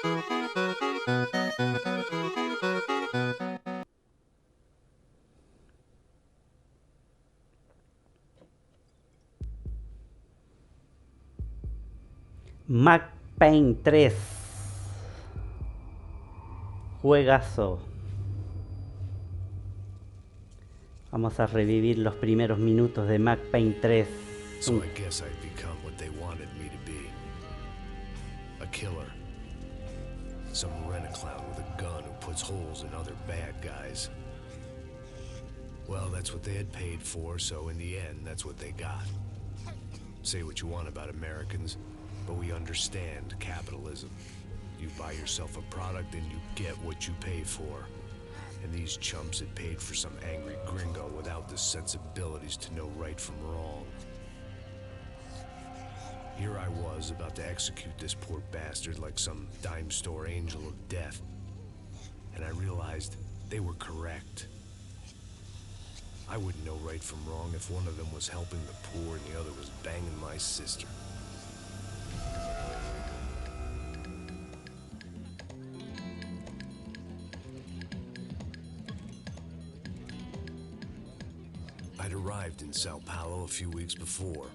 Mac Payne 3. Juegazo. Vamos a revivir los primeros minutos de Mac Payne 3. So I guess I'd become what they wanted me to be. A killer. Some rent-a-clown with a gun who puts holes in other bad guys. Well, that's what they had paid for, so in the end, that's what they got. Say what you want about Americans, but we understand capitalism. You buy yourself a product and you get what you pay for. And these chumps had paid for some angry gringo without the sensibilities to know right from wrong. Here I was, about to execute this poor bastard like some dime store angel of death. And I realized they were correct. I wouldn't know right from wrong if one of them was helping the poor and the other was banging my sister. I'd arrived in Sao Paulo a few weeks before.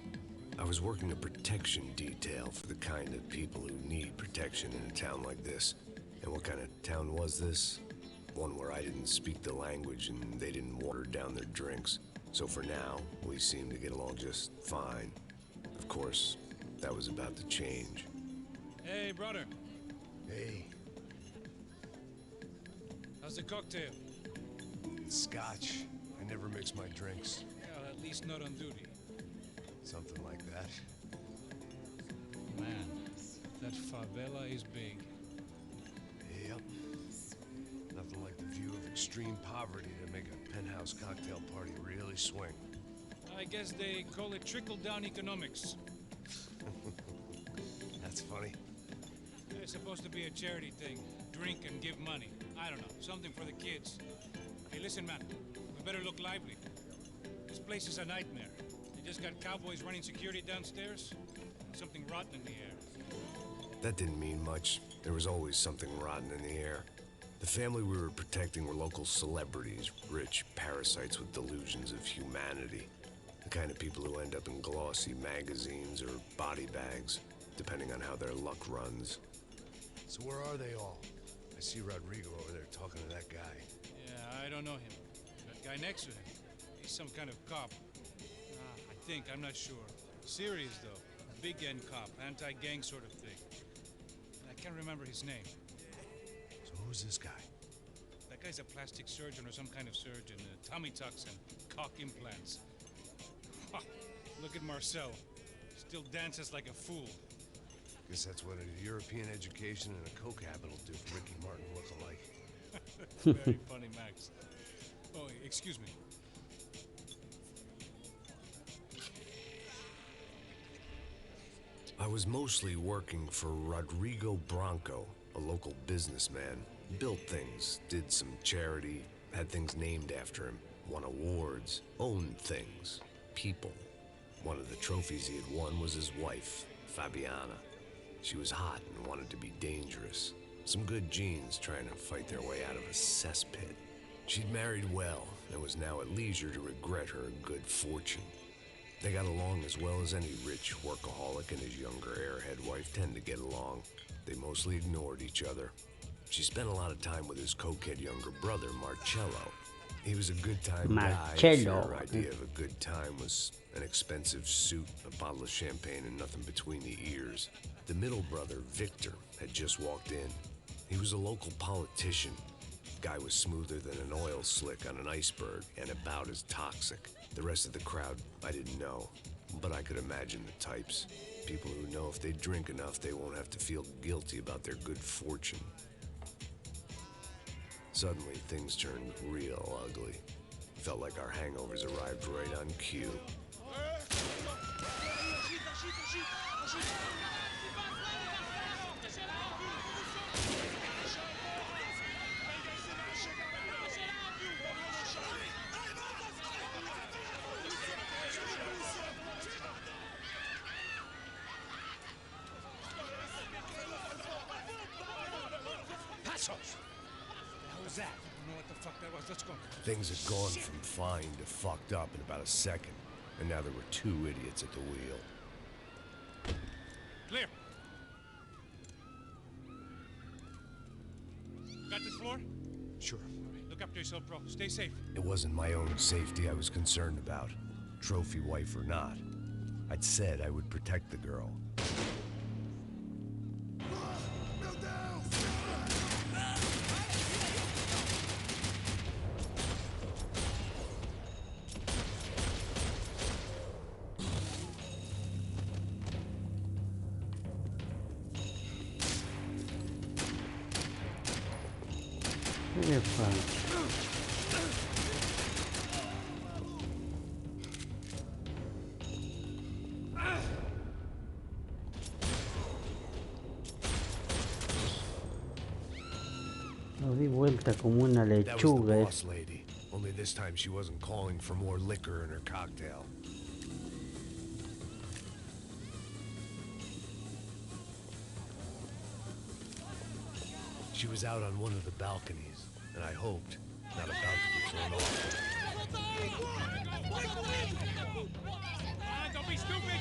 I was working a protection detail for the kind of people who need protection in a town like this. And what kind of town was this? One where I didn't speak the language and they didn't water down their drinks. So for now, we seemed to get along just fine. Of course, that was about to change. Hey, brother. Hey. How's the cocktail? It's scotch. I never mix my drinks. Well, at least not on duty. Something like that. Man, that favela is big. Yep. Nothing like the view of extreme poverty to make a penthouse cocktail party really swing. I guess they call it trickle-down economics. That's funny. It's supposed to be a charity thing. Drink and give money. I don't know, something for the kids. Hey, listen, man. We better look lively. This place is a nightmare. They just got cowboys running security downstairs. Something rotten in the air. That didn't mean much. There was always something rotten in the air. The family we were protecting were local celebrities, rich parasites with delusions of humanity. The kind of people who end up in glossy magazines or body bags, depending on how their luck runs. So where are they all? I see Rodrigo over there talking to that guy. Yeah, I don't know him. That guy next to him, he's some kind of cop. I think, I'm not sure. Serious, though. Big N cop, anti-gang sort of thing. I can't remember his name. So who's this guy? That guy's a plastic surgeon or some kind of surgeon. Tummy tucks and cock implants. Ha, look at Marcel. Still dances like a fool. Guess that's what a European education and a coke habit will do for Ricky Martin look-alike. That's very funny, Max. Oh, excuse me. I was mostly working for Rodrigo Branco, a local businessman. Built things, did some charity, had things named after him, won awards, owned things, people. One of the trophies he had won was his wife, Fabiana. She was hot and wanted to be dangerous. Some good genes trying to fight their way out of a cesspit. She'd married well and was now at leisure to regret her good fortune. They got along as well as any rich workaholic and his younger airhead wife tend to get along. They mostly ignored each other. She spent a lot of time with his cokehead younger brother, Marcello. He was a good time guy. Her idea of a good time was an expensive suit, a bottle of champagne, and nothing between the ears. The middle brother, Victor, had just walked in. He was a local politician. Guy was smoother than an oil slick on an iceberg and about as toxic. The rest of the crowd, I didn't know, but I could imagine the types. People who know if they drink enough, they won't have to feel guilty about their good fortune. Suddenly, things turned real ugly. Felt like our hangovers arrived right on cue. hell was that? I don't know what the fuck that was. Let's go. Things had gone from fine to fucked up in about a second, and now there were two idiots at the wheel. Clear. Got this floor? Sure. All right, look after yourself, bro. Stay safe. It wasn't my own safety I was concerned about, trophy wife or not. I'd said I would protect the girl. Epa. Lo di vuelta como una That was the lechuga. boss lady. Only this time she wasn't calling for more liquor in her cocktail. She was out on one of the balconies, and I hoped not about to be thrown off. Don't be stupid!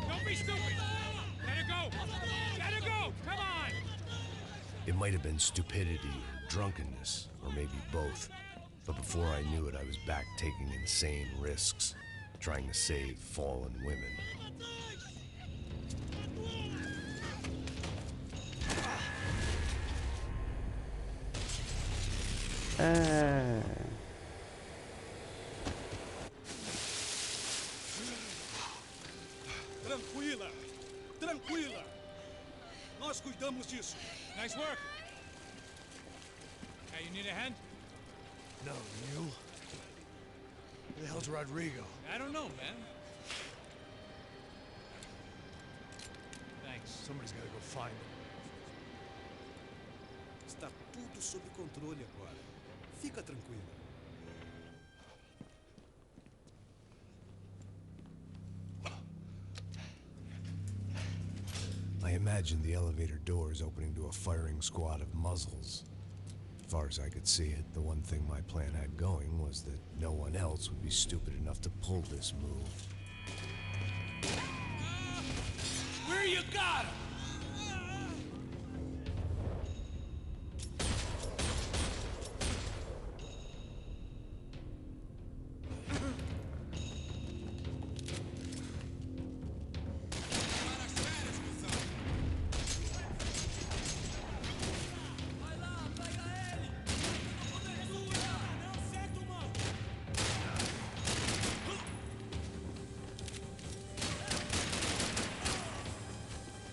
Don't be stupid! Gotta go! Gotta go! Come on! It might have been stupidity or drunkenness, or maybe both. But before I knew it, I was back taking insane risks, trying to save fallen women. Tranquila, tranquila. Nós cuidamos disso. Nice work! Hey, you need a hand? No, you? Who the hell's Rodrigo? I don't know, man. Thanks. Somebody's gotta go find him. Está tudo sob controle agora. Fica tranquilo. I imagined the elevator doors opening to a firing squad of muzzles. As far as I could see it, the one thing my plan had going was that no one else would be stupid enough to pull this move. Where you got him?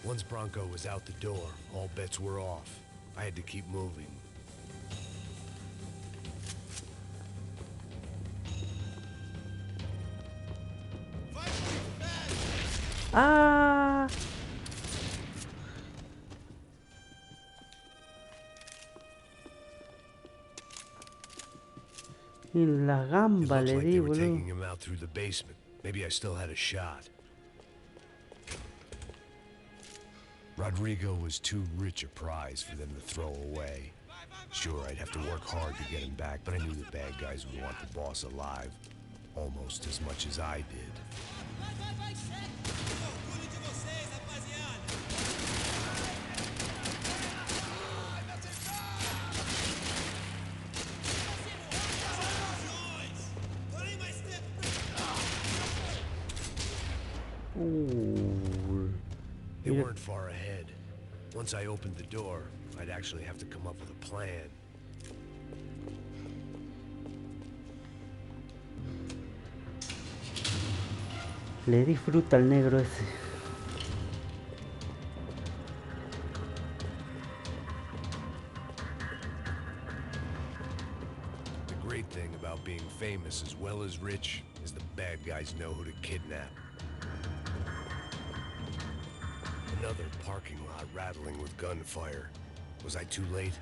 Once Bronco was out the door, all bets were off. I had to keep moving. ¡Ah! En la It gamba looked le like di, they were boludo. taking him out through the basement. Maybe I still had a shot. Rodrigo was too rich a prize for them to throw away. Sure, I'd have to work hard to get him back, but I knew the bad guys would want the boss alive almost as much as I did. Ooh. They weren't far ahead. Once I opened the door, I'd actually have to come up with a plan. Le disfruta al negro ese. The great thing about being famous as well as rich is the bad guys know who to kidnap. Another parking lot rattling with gunfire. Was I too late?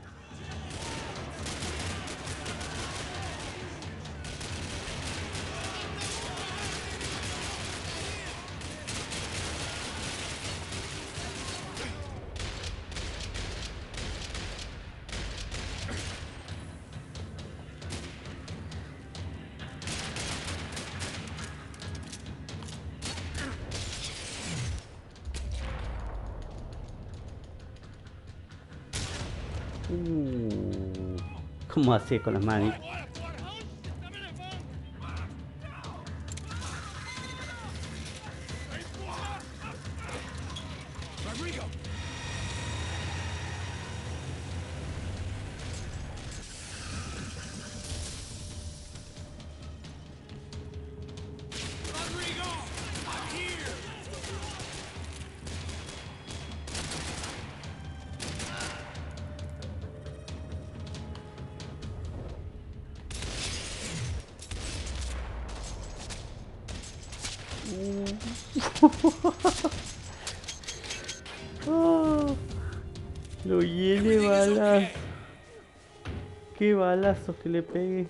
¿Cómo hacía con las manos? Rodrigo! Rodrigo! I'm here! Oh, lo llene Everything is balas. okay. Qué balazos que le pegué.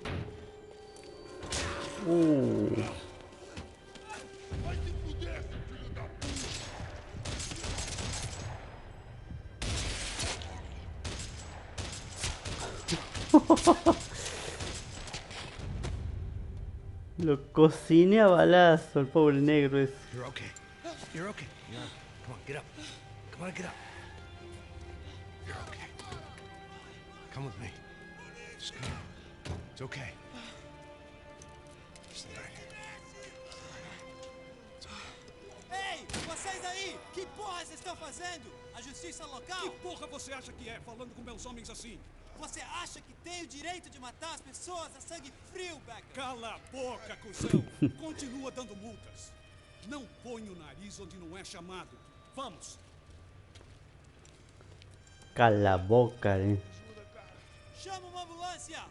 Lo cociné a balazo, el pobre negro es. You're okay. You're okay. Come on, get up. Come on, get up. You're okay. Come with me. Just come on. It's okay. Stay right here. Ei, vocês aí! Que porra vocês estão fazendo? A justiça local? Que porra você acha que é, falando com meus homens assim? Você acha que tem o direito de matar as pessoas a sangue frio, Becker? Cala a boca, cuzão! Continua dando multas. Não põe o nariz onde não é chamado. Vamos! Cala a boca, Chama uma ambulância!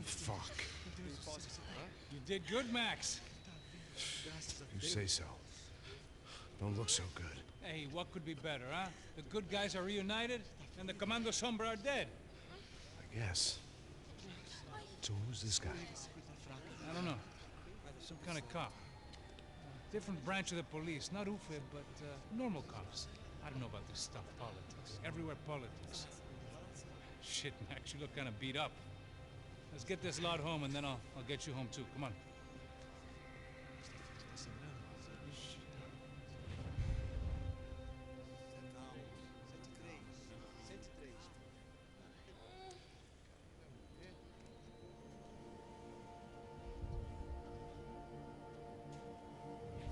Fuck. You did good, Max. You say so. Don't look so good. Hey, what could be better, huh? The good guys are reunited, and the Commando Sombra are dead. I guess. So who's this guy? I don't know. Some kind of cop. Different branch of the police. Not UFE, but normal cops. I don't know about this stuff. Politics. Everywhere politics. Shit, Max, you look kind of beat up. Let's get this lot home, and then I'll get you home, too. Come on.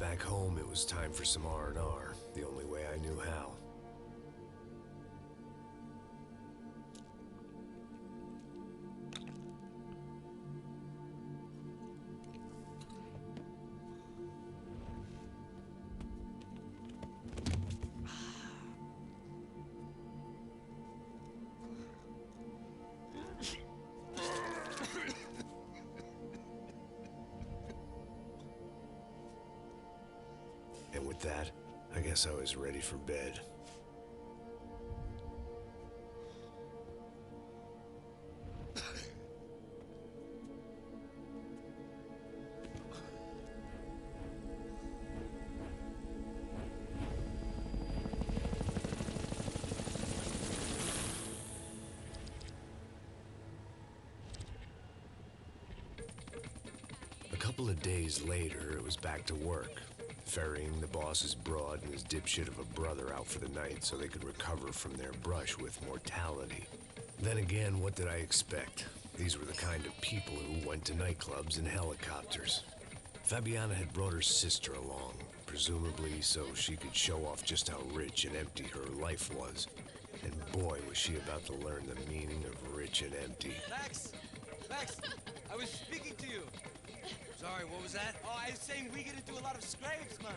Back home, it was time for some R&R, the only way I knew how. And with that, I guess I was ready for bed. A couple of days later, it was back to work. Ferrying the boss's broad and his dipshit of a brother out for the night so they could recover from their brush with mortality. Then again, what did I expect? These were the kind of people who went to nightclubs in helicopters. Fabiana had brought her sister along, presumably so she could show off just how rich and empty her life was. And boy, was she about to learn the meaning of rich and empty. Max! Max! I was speaking to you! Sorry, what was that? Oh, I was saying we get into a lot of scrapes, man.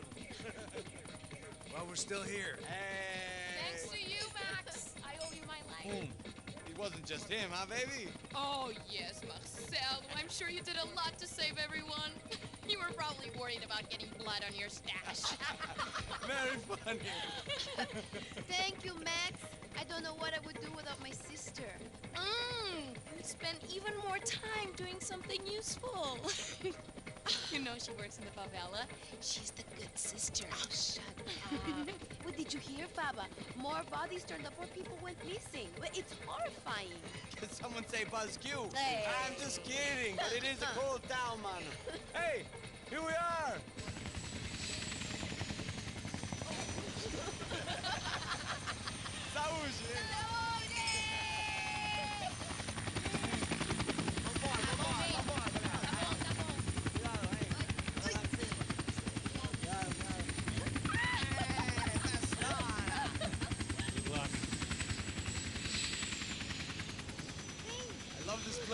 Well, we're still here. Hey! Thanks to you, Max. I owe you my life. Boom. It wasn't just him, huh, baby? Oh, yes, Marcel. I'm sure you did a lot to save everyone. You were probably worried about getting blood on your stash. Very funny. Thank you, Max. I don't know what I would do without my sister. Spend even more time doing something useful. You know she works in the favela. She's the good sister. Oh, shut up. Well, did you hear, Baba? More bodies turned up where people went missing. Well, it's horrifying. Did someone say Buzz Q? Hey. I'm just kidding, but it is a cold town, man. Hey, here we are.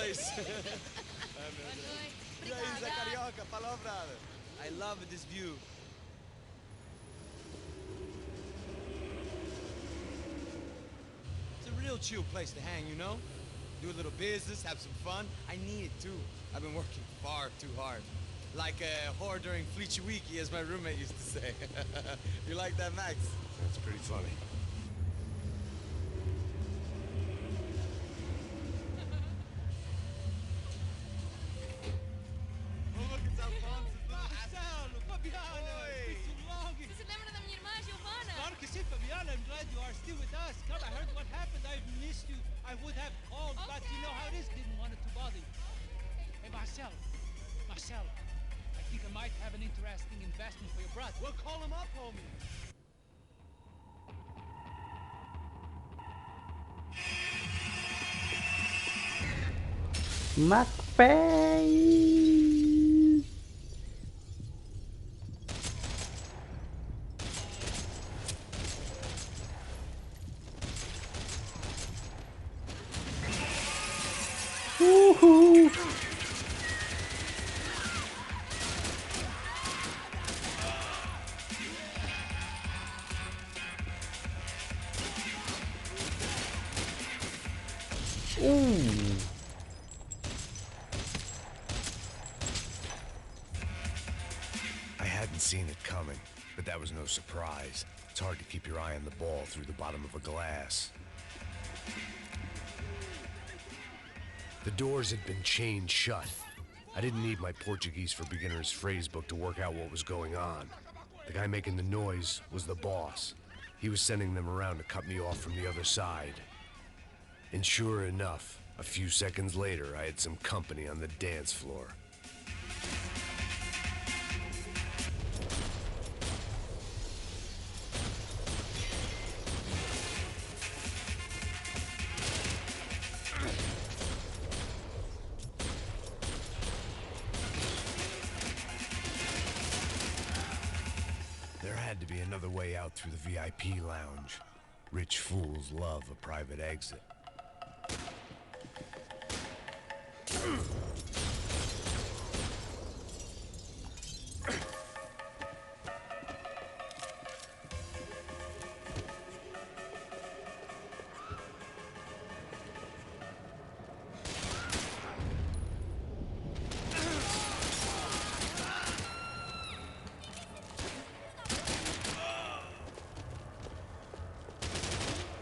place. Obrigada. carioca, palavra. I love this view. It's a real chill place to hang, you know? Do a little business, have some fun. I need it too. I've been working far too hard. Like a whore during Fleechy Weeky, as my roommate used to say. You like that, Max? That's pretty funny. Marcelo, Fabiana, it's been so long. Você se lembra da minha irmã, Giovanna? Claro que sim, Fabiana. I'm glad you are still with us. Come, I heard what happened. I've missed you. I would have called, but you know how it is. Didn't want it to bother you. Hey, Marcelo. Marcelo, I think I might have an interesting investment for your brother. Well, call him up, homie. Mac Payne. Woohoo. Ooh. I hadn't seen it coming, but that was no surprise. It's hard to keep your eye on the ball through the bottom of a glass. The doors had been chained shut. I didn't need my Portuguese for Beginners phrase book to work out what was going on. The guy making the noise was the boss. He was sending them around to cut me off from the other side. And sure enough, a few seconds later, I had some company on the dance floor. There had to be another way out through the VIP lounge. Rich fools love a private exit.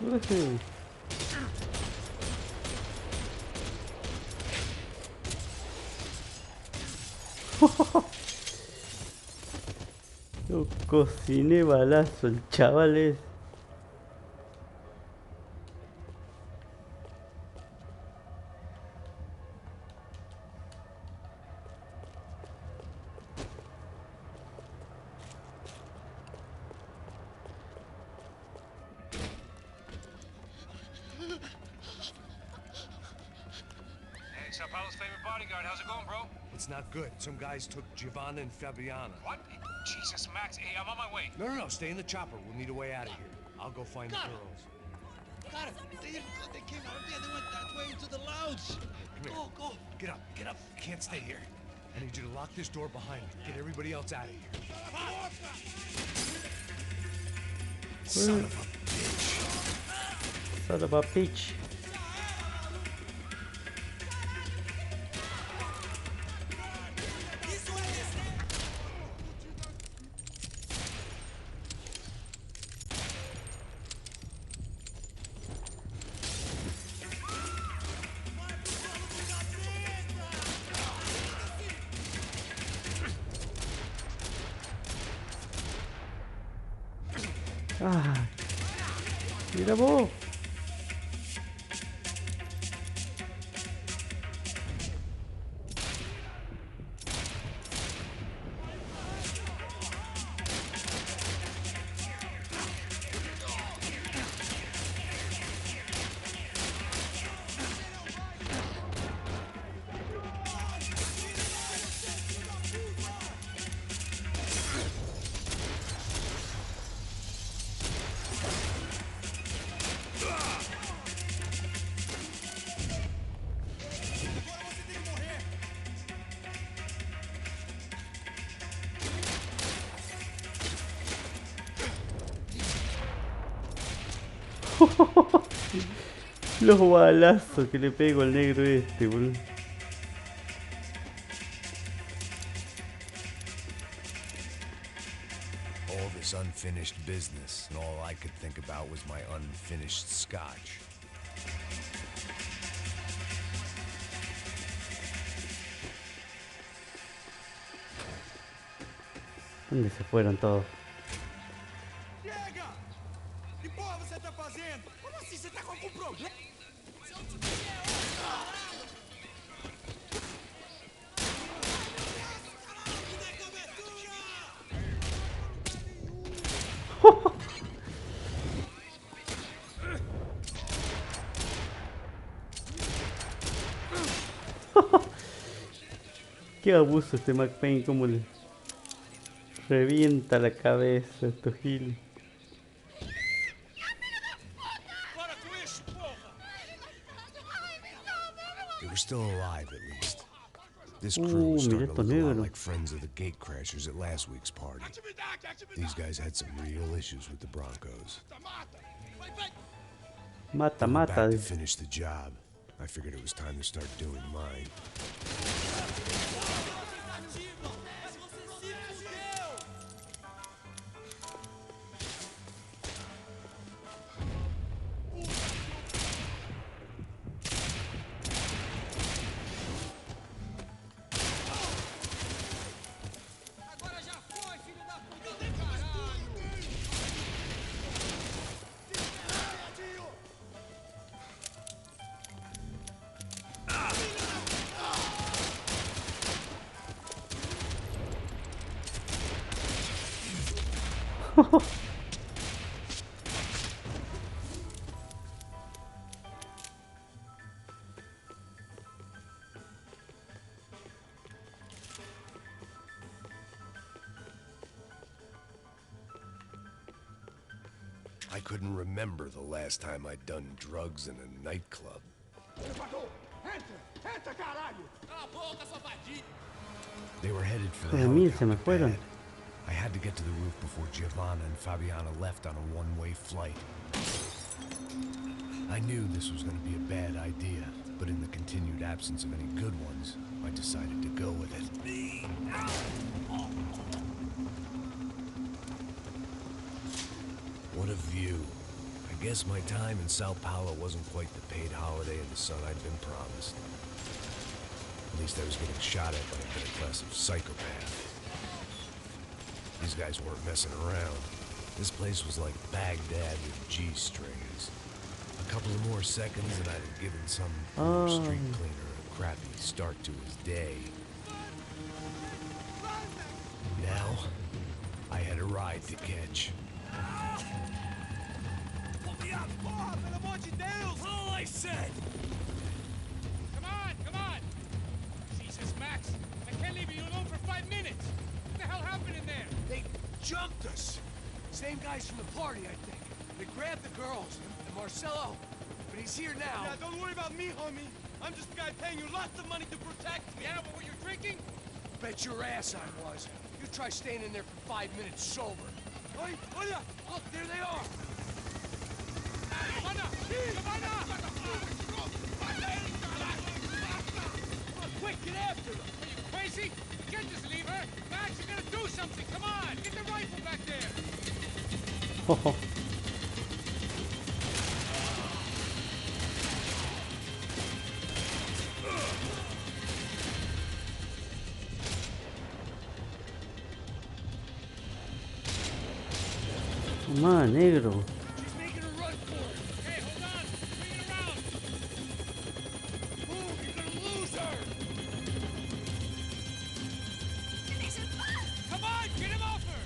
Woohoo. Yo cociné balazo el chaval es. Hey, Sao Paulo's favorite bodyguard. How's it going, bro? It's not good. Some guys took Giovanna and Fabiana. What? Jesus, Max. Hey, I'm on my way. No, stay in the chopper. We'll need a way out of here. I'll go find the Got it. girls. Got it. They came out of there. They went that way into the lounge. Come here. Go. Get up. You can't stay here. I need you to lock this door behind me. Get everybody else out of here. Son of a bitch. Son of a bitch. Ah, mira vos. Los balazos que le pego al negro este, boludo. All this unfinished business, and all I could think about was my unfinished scotch. ¿Dónde se fueron todos? Chega! Que porra você tá fazendo? Como assim? Você tá com algum problema? Qué abuso este Mac Payne, como le revienta la cabeza a estos giles. They were still alive, at least. This crew was starting to look a lot like friends of the gatecrashers at last week's party. These guys had some real issues with the Broncos. Mata, Going mata. back to finish the job, I figured it was time to start doing mine. I couldn't remember the last time I'd done drugs in a nightclub. They were headed for the Se me helicopter fueron. pad. I had to get to the roof before Giovanna and Fabiana left on a one-way flight. I knew this was going to be a bad idea, but in the continued absence of any good ones, I decided to go with it. What a view. I guess my time in Sao Paulo wasn't quite the paid holiday in the sun I'd been promised. At least I was getting shot at by a better-class psychopath. These guys weren't messing around. This place was like Baghdad with G-strings. A couple of more seconds and I'd have given some poor street cleaner a crappy start to his day. Now, I had a ride to catch. All I said! Come on, come on! Jesus, Max, I can't leave you alone for 5 minutes! What the hell happened in there? They jumped us! Same guys from the party, I think. They grabbed the girls and Marcelo, but he's here now. Yeah, don't worry about me, homie. I'm just the guy paying you lots of money to protect me. Yeah, but were you drinking? Bet your ass I was. You try staying in there for 5 minutes sober. Oi, olha! Look, there they are! Giovanna! Giovanna! Quick, get after them! Are you crazy? You can't just leave her! Max, you gotta do something! Come on! Get the rifle back there! Come on, negro. She's making a run for it! Okay, hold on! Bring it around! Move, you're gonna lose her! Come on! Get him off her!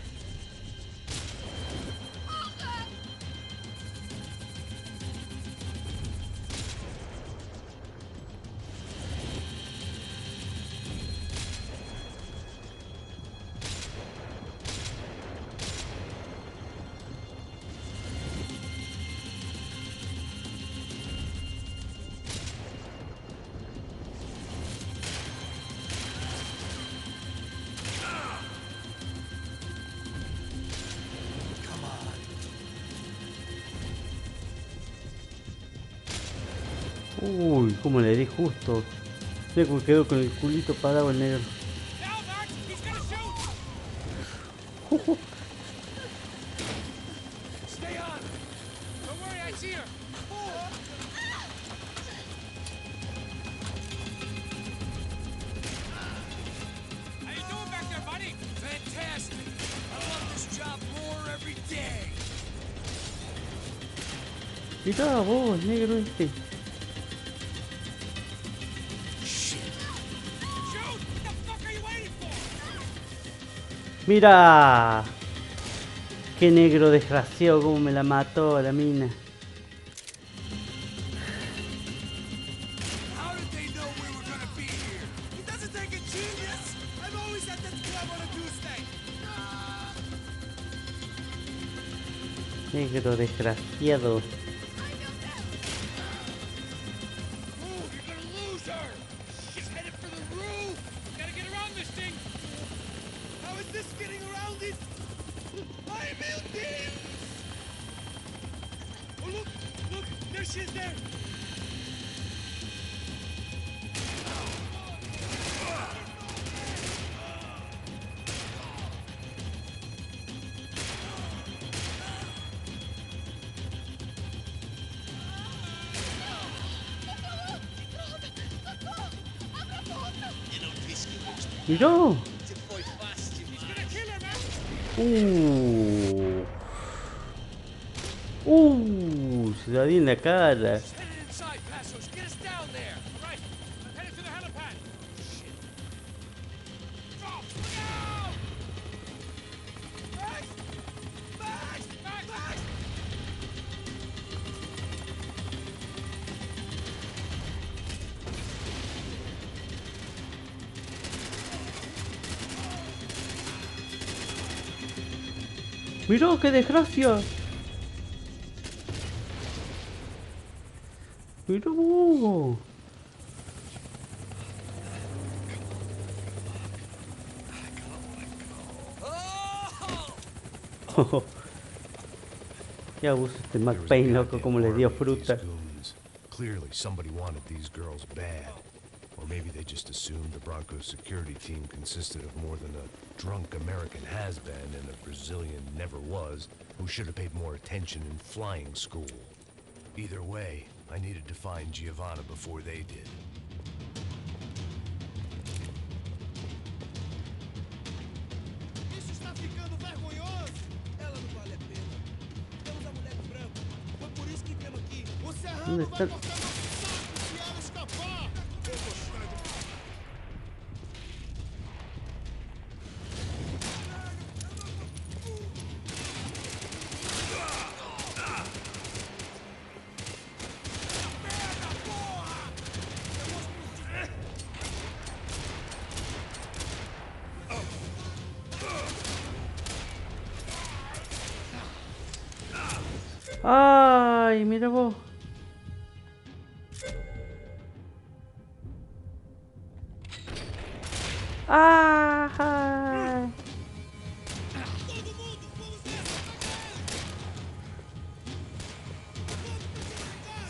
Uy, cómo le di justo. Mira cómo quedó con el culito parado el negro. Now, Mark, he's gonna shoot! Stay on! Don't worry, I see her! How you doing back there, buddy? Fantastic. I love this job more every day. Mirá vos, negro este. Shoot! What the fuck are you waiting for? Mira. Qué negro desgraciado, cómo me la mató la mina. How did they know we were gonna be here? It doesn't take a genius. I'm always at this club on a Tuesday. Negro desgraciado. Move, you're gonna lose her. She's headed for the roof. Gotta get around this thing! How is this getting around it? I built it. Oh look, look, there she is there. Mirá. Foi fácil. He's gonna kill her, man! Se la di en la cara. Headed inside, Passos. Get us down there. Right, I'm headed to the helipad! Oh, look out! Max! Max! Max! Max! Mirá, qué desgracia. Mirá vos. Qué abuso este Mac There was a Payne, loco, goddamn como le dio army of fruta. these goons. Clearly, somebody wanted these girls bad. Or maybe they just assumed the Broncos security team consisted of more than a drunk American has-been and a Brazilian never-was who should have paid more attention in flying school. Either way, I needed to find Giovanna before they did. Isso está ficando vergonhoso. Ela não vale a pena. Temos a mulher de branco. Foi por isso que viemos aqui. O Serrano ¿Dónde vai está? cortar nosso saco se ela escapar. Eu vou saindo. Ay, mira vos. Ay. Todo mundo, vamos nessa, atacar!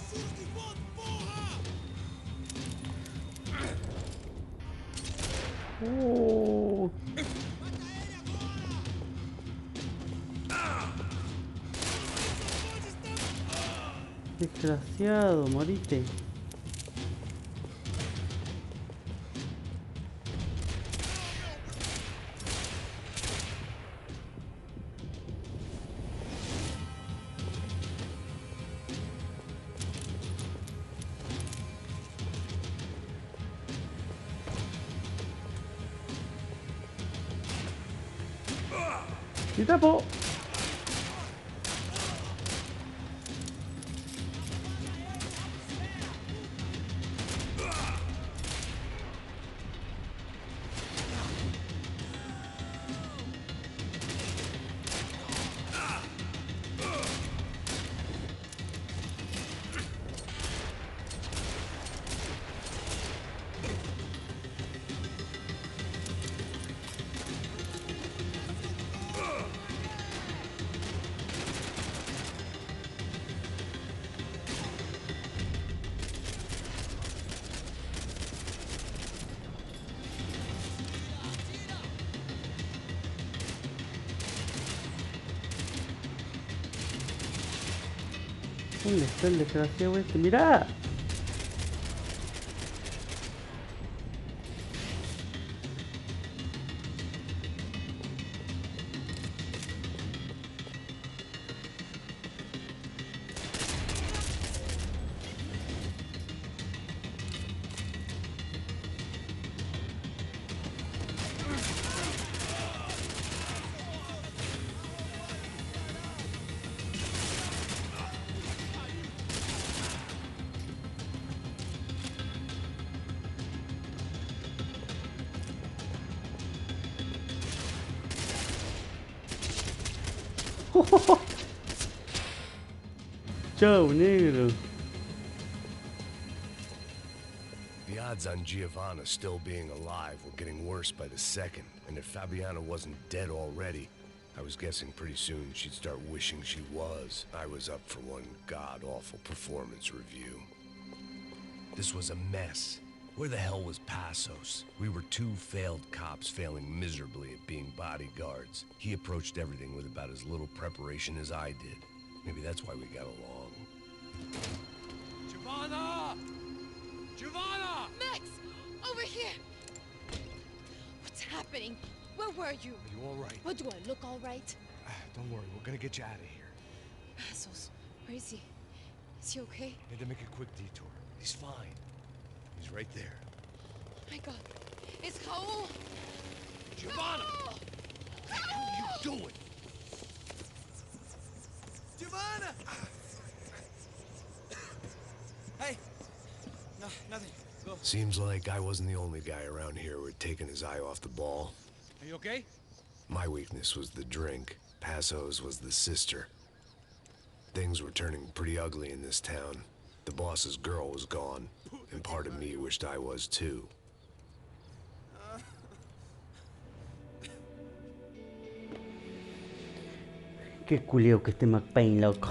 Juros de voto, porra! Mata ele agora! Desgraciado, morite. Y tapo. ¿Dónde está el desgraciado este? ¡Mirá! Chau, negro. The odds on Giovanna still being alive were getting worse by the second, and if Fabiana wasn't dead already, I was guessing pretty soon she'd start wishing she was. I was up for one god-awful performance review. This was a mess. Where the hell was Passos? We were two failed cops failing miserably at being bodyguards. He approached everything with about as little preparation as I did. Maybe that's why we got along. Giovanna! Giovanna! Max! Over here! What's happening? Where were you? Are you all right? What, do I look all right? Don't worry, we're gonna get you out of here. Passos, where is he? Is he okay? Had to make a quick detour. He's fine. He's right there. My God. It's Raul! Giovanna! Raul! What are you doing? Giovanna! Hey! No, nothing. Go. Seems like I wasn't the only guy around here who had taken his eye off the ball. Are you okay? My weakness was the drink. Passos was the sister. Things were turning pretty ugly in this town. The boss's girl was gone, and part of me wished I was too. Qué culeo que este Payne, loco.